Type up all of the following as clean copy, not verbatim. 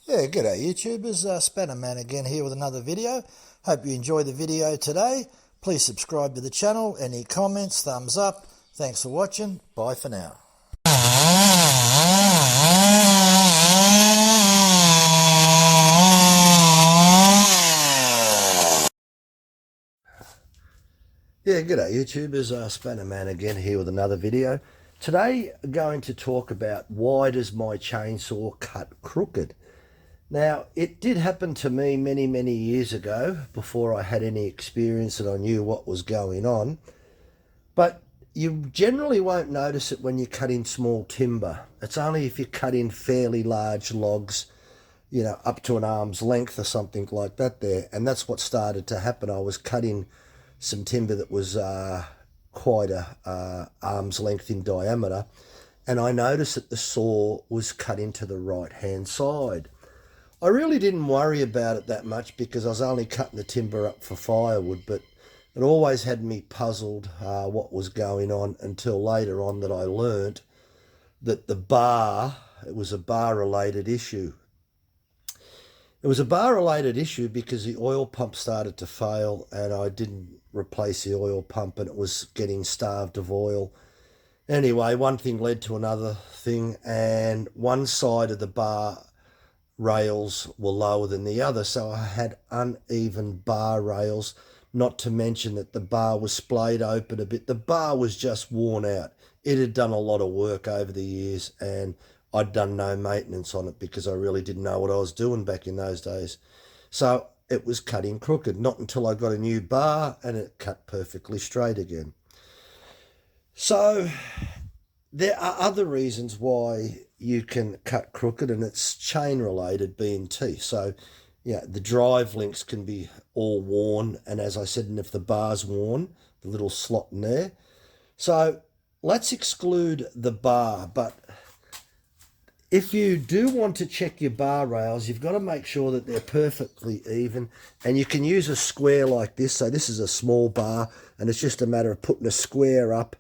Yeah, g'day YouTubers, Spannerman again here with another video. Hope you enjoyed the video today. Please subscribe to the channel. Any comments, thumbs up. Thanks for watching. Bye for now. Yeah, g'day YouTubers, Spannerman again here with another video. Today I'm going to talk about why does my chainsaw cut crooked. Now, it did happen to me many years ago before I had any experience and I knew what was going on. But you generally won't notice it when you cut in small timber. It's only if you cut in fairly large logs, up to an arm's length or something like that there. And that's what started to happen. I was cutting some timber that was quite a arm's length in diameter. And I noticed that the saw was cut into the right-hand side. I really didn't worry about it that much because I was only cutting the timber up for firewood, but it always had me puzzled what was going on until later on that I learnt that it was a bar-related issue. It was a bar-related issue because the oil pump started to fail and I didn't replace the oil pump and it was getting starved of oil. Anyway, one thing led to another thing and one side of the bar rails were lower than the other, so I had uneven bar rails, not to mention that the bar was splayed open a bit. The bar was just worn out. It had done a lot of work over the years and I'd done no maintenance on it because I really didn't know what I was doing back in those days. So it was cutting crooked, not until I got a new bar and it cut perfectly straight again. So there are other reasons why you can cut crooked, and it's chain related, being teeth. So the drive links can be all worn, and as I said, and if the bar's worn, the little slot in there. So let's exclude the bar, but if you do want to check your bar rails, you've got to make sure that they're perfectly even, and you can use a square like this. So this is a small bar and it's just a matter of putting a square up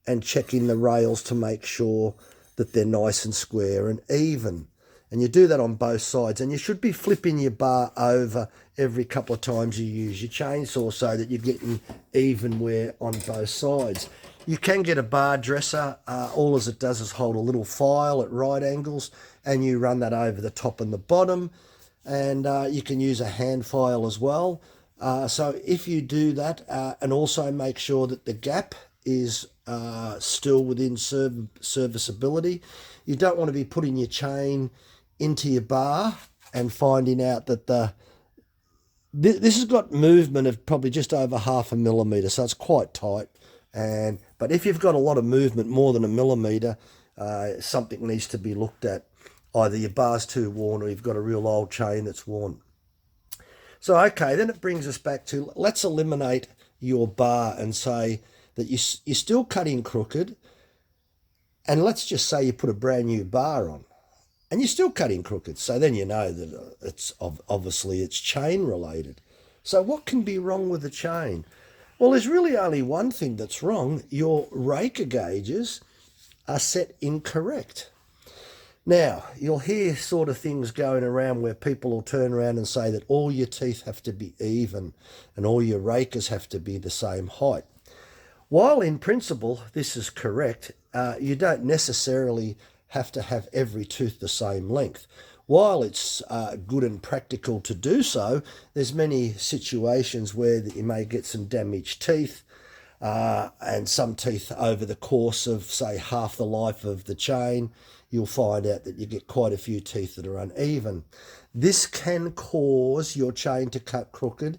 and checking the rails to make sure that they're nice and square and even. And you do that on both sides, and you should be flipping your bar over every couple of times you use your chainsaw so that you're getting even wear on both sides. You can get a bar dresser. All as it does is hold a little file at right angles and you run that over the top and the bottom, and you can use a hand file as well. So if you do that, and also make sure that the gap is still within serviceability. You don't want to be putting your chain into your bar and finding out that this has got movement of probably just over 0.5 millimetre, so it's quite tight. But if you've got a lot of movement, more than 1 millimetre, something needs to be looked at. Either your bar's too worn or you've got a real old chain that's worn. So okay, then it brings us back to, let's eliminate your bar and say that you're still cutting crooked, and let's just say you put a brand new bar on and you're still cutting crooked. So then you know that it's obviously it's chain related. So what can be wrong with the chain? Well, there's really only one thing that's wrong. Your raker gauges are set incorrect. Now, you'll hear sort of things going around where people will turn around and say that all your teeth have to be even and all your rakers have to be the same height. While in principle this is correct, you don't necessarily have to have every tooth the same length. While it's good and practical to do so, there's many situations where you may get some damaged teeth, and some teeth over the course of, say, half the life of the chain, you'll find out that you get quite a few teeth that are uneven. This can cause your chain to cut crooked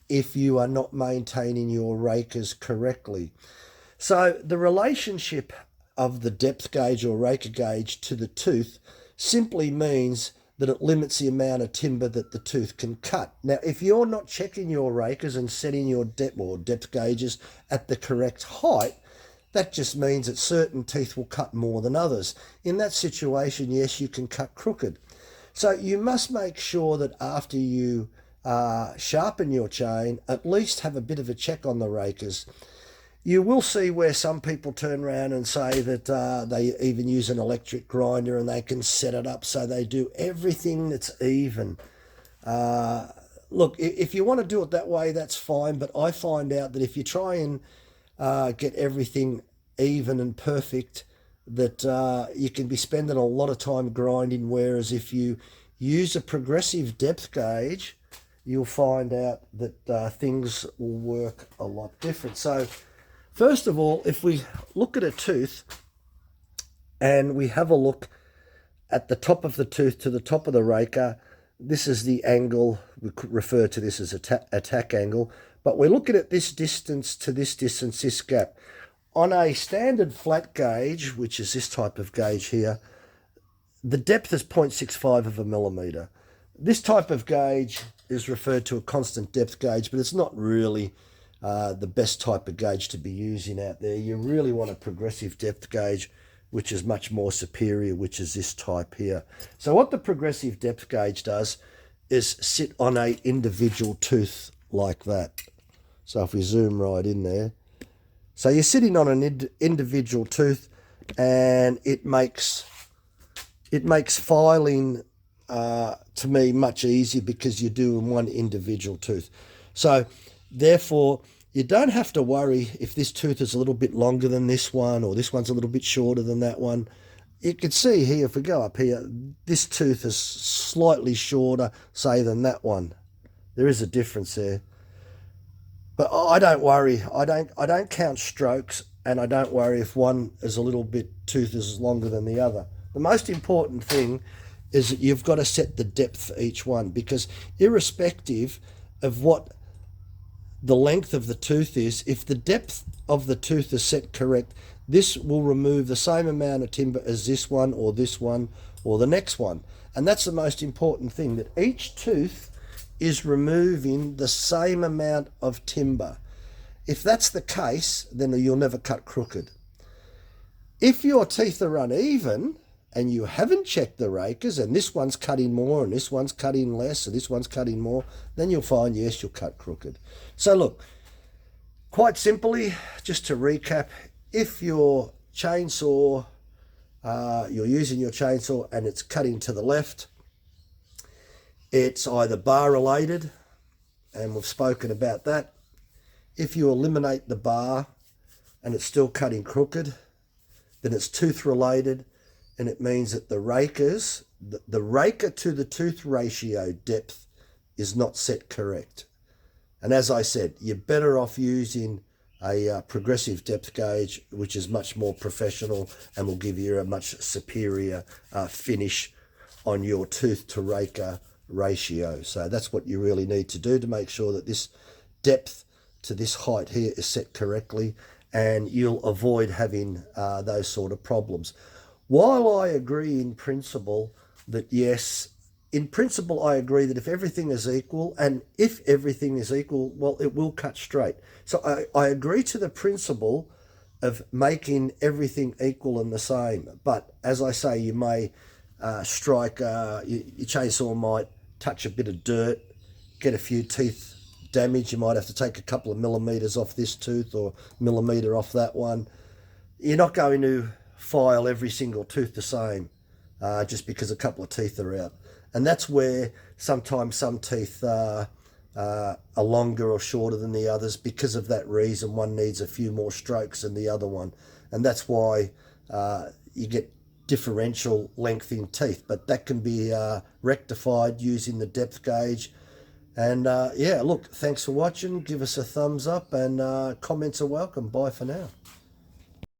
if you are not maintaining your rakers correctly. So the relationship of the depth gauge or raker gauge to the tooth simply means that it limits the amount of timber that the tooth can cut. Now, if you're not checking your rakers and setting your depth gauges at the correct height, that just means that certain teeth will cut more than others. In that situation, yes, you can cut crooked. So you must make sure that after you sharpen your chain, at least have a bit of a check on the rakers. You will see where some people turn around and say that they even use an electric grinder and they can set it up so they do everything that's even. Look, if you want to do it that way, that's fine. But I find out that if you try and get everything even and perfect, that you can be spending a lot of time grinding. Whereas if you use a progressive depth gauge, you'll find out that things will work a lot different. So first of all, if we look at a tooth and we have a look at the top of the tooth to the top of the raker, this is the angle. We could refer to this as attack angle, but we're looking at this distance to this distance, this gap. On a standard flat gauge, which is this type of gauge here, the depth is 0.65 of a millimeter. This type of gauge is referred to a constant depth gauge, but it's not really the best type of gauge to be using out there. You really want a progressive depth gauge, which is much more superior, which is this type here. So what the progressive depth gauge does is sit on a individual tooth like that. So if we zoom right in there, so you're sitting on an individual tooth, and it makes filing to me much easier because you're doing one individual tooth. So therefore, you don't have to worry if this tooth is a little bit longer than this one or this one's a little bit shorter than that one. You can see here, if we go up here, this tooth is slightly shorter, say, than that one. There is a difference there. But I don't worry. I don't count strokes, and I don't worry if one is a little bit tooth is longer than the other. The most important thing is that you've got to set the depth for each one, because irrespective of what the length of the tooth is, if the depth of the tooth is set correct, this will remove the same amount of timber as this one or the next one. And that's the most important thing, that each tooth is removing the same amount of timber. If that's the case, then you'll never cut crooked. If your teeth are uneven and you haven't checked the rakers, and this one's cutting more and this one's cutting less and this one's cutting more, then you'll find, yes, you'll cut crooked. So look, quite simply, just to recap, if your chainsaw, you're using your chainsaw and it's cutting to the left, it's either bar related, and we've spoken about that. If you eliminate the bar and it's still cutting crooked, then it's tooth related, and it means that the rakers, the raker to the tooth ratio depth is not set correct. And as I said, you're better off using a progressive depth gauge, which is much more professional and will give you a much superior finish on your tooth to raker ratio. So that's what you really need to do to make sure that this depth to this height here is set correctly, and you'll avoid having those sort of problems. While I agree in principle that, yes, in principle I agree that if everything is equal, and if everything is equal, well, it will cut straight. So I agree to the principle of making everything equal and the same. But as I say, you may strike, your chainsaw might touch a bit of dirt, get a few teeth damage. You might have to take a couple of millimeters off this tooth or millimeter off that one. You're not going to file every single tooth the same just because a couple of teeth are out. And that's where sometimes some teeth are longer or shorter than the others. Because of that reason, one needs a few more strokes than the other one. And that's why you get differential length in teeth. But that can be rectified using the depth gauge. And yeah, look, thanks for watching. Give us a thumbs up, and comments are welcome. Bye for now.